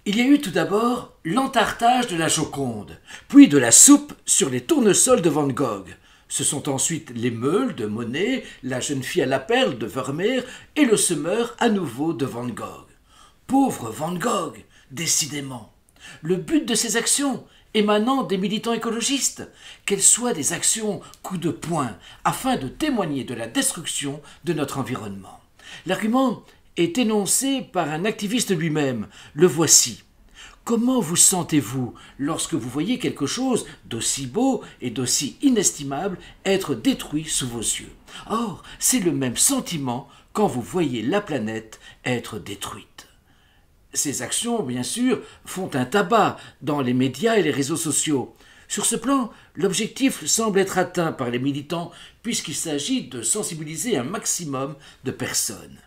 Il y a eu tout d'abord l'entartage de la Joconde, puis de la soupe sur les tournesols de Van Gogh. Ce sont ensuite les meules de Monet, la jeune fille à la perle de Vermeer et le semeur à nouveau de Van Gogh. Pauvre Van Gogh, décidément. Le but de ces actions émanant des militants écologistes, qu'elles soient des actions coup de poing afin de témoigner de la destruction de notre environnement. L'argument est énoncé par un activiste lui-même. Le voici. Comment vous sentez-vous lorsque vous voyez quelque chose d'aussi beau et d'aussi inestimable être détruit sous vos yeux? Or, c'est le même sentiment quand vous voyez la planète être détruite. Ces actions, bien sûr, font un tabac dans les médias et les réseaux sociaux. Sur ce plan, l'objectif semble être atteint par les militants puisqu'il s'agit de sensibiliser un maximum de personnes.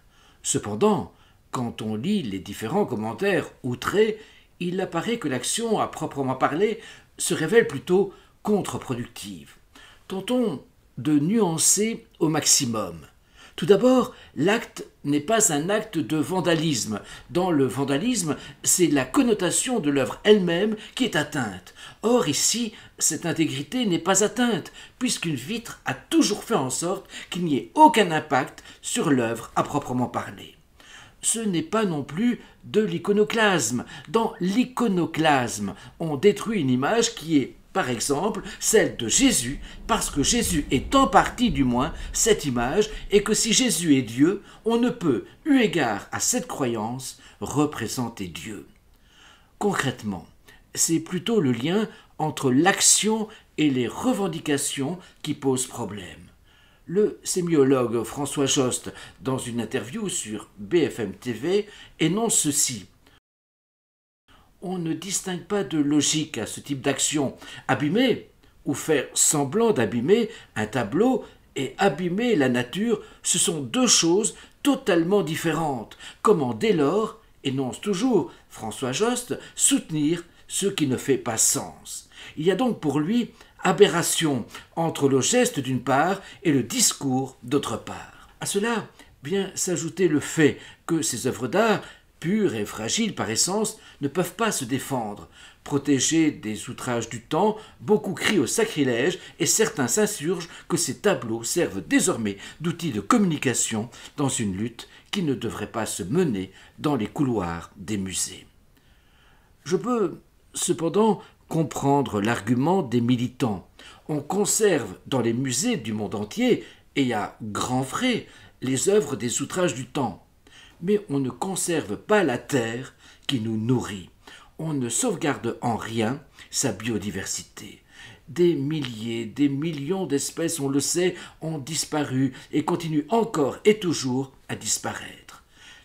Cependant, quand on lit les différents commentaires outrés, il apparaît que l'action, à proprement parler, se révèle plutôt contre-productive. Tentons de nuancer au maximum. Tout d'abord, l'acte n'est pas un acte de vandalisme. Dans le vandalisme, c'est la connotation de l'œuvre elle-même qui est atteinte. Or, ici, cette intégrité n'est pas atteinte, puisqu'une vitre a toujours fait en sorte qu'il n'y ait aucun impact sur l'œuvre à proprement parler. Ce n'est pas non plus de l'iconoclasme. Dans l'iconoclasme, on détruit une image qui est, par exemple, celle de Jésus, parce que Jésus est en partie du moins cette image, et que si Jésus est Dieu, on ne peut, eu égard à cette croyance, représenter Dieu. Concrètement, c'est plutôt le lien entre l'action et les revendications qui pose problème. Le sémiologue François Jost, dans une interview sur BFM TV, énonce ceci. On ne distingue pas de logique à ce type d'action. Abîmer, ou faire semblant d'abîmer un tableau et abîmer la nature, ce sont deux choses totalement différentes. Comment dès lors, énonce toujours François Jost, soutenir ce qui ne fait pas sens? Il y a donc pour lui aberration entre le geste d'une part et le discours d'autre part. À cela vient s'ajouter le fait que ces œuvres d'art, pures et fragiles par essence, ne peuvent pas se défendre. Protégés des outrages du temps, beaucoup crient au sacrilège et certains s'insurgent que ces tableaux servent désormais d'outils de communication dans une lutte qui ne devrait pas se mener dans les couloirs des musées. Je peux cependant comprendre l'argument des militants. On conserve dans les musées du monde entier, et à grands frais, les œuvres des outrages du temps. Mais on ne conserve pas la terre qui nous nourrit. On ne sauvegarde en rien sa biodiversité. Des milliers, des millions d'espèces, on le sait, ont disparu et continuent encore et toujours à disparaître.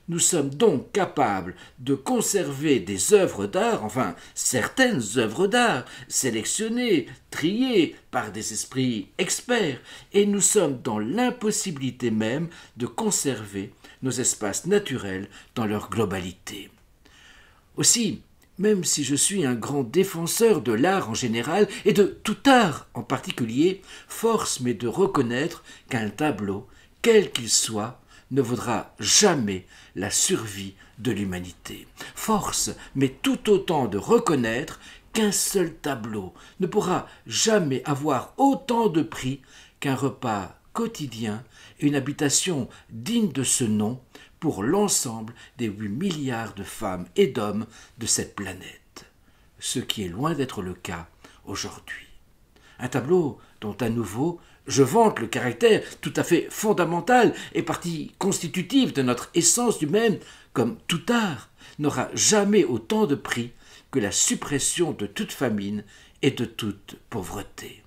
Nous sommes donc capables de conserver des œuvres d'art, enfin certaines œuvres d'art, sélectionnées, triées par des esprits experts, et nous sommes dans l'impossibilité même de conserver nos espaces naturels dans leur globalité. Aussi, même si je suis un grand défenseur de l'art en général et de tout art en particulier, force m'est de reconnaître qu'un tableau, quel qu'il soit, ne vaudra jamais la survie de l'humanité. Force m'est tout autant de reconnaître qu'un seul tableau ne pourra jamais avoir autant de prix qu'un repas quotidien et une habitation digne de ce nom pour l'ensemble des 8 milliards de femmes et d'hommes de cette planète, ce qui est loin d'être le cas aujourd'hui. Un tableau dont à nouveau je vante le caractère tout à fait fondamental et partie constitutive de notre essence humaine, comme tout art, n'aura jamais autant de prix que la suppression de toute famine et de toute pauvreté.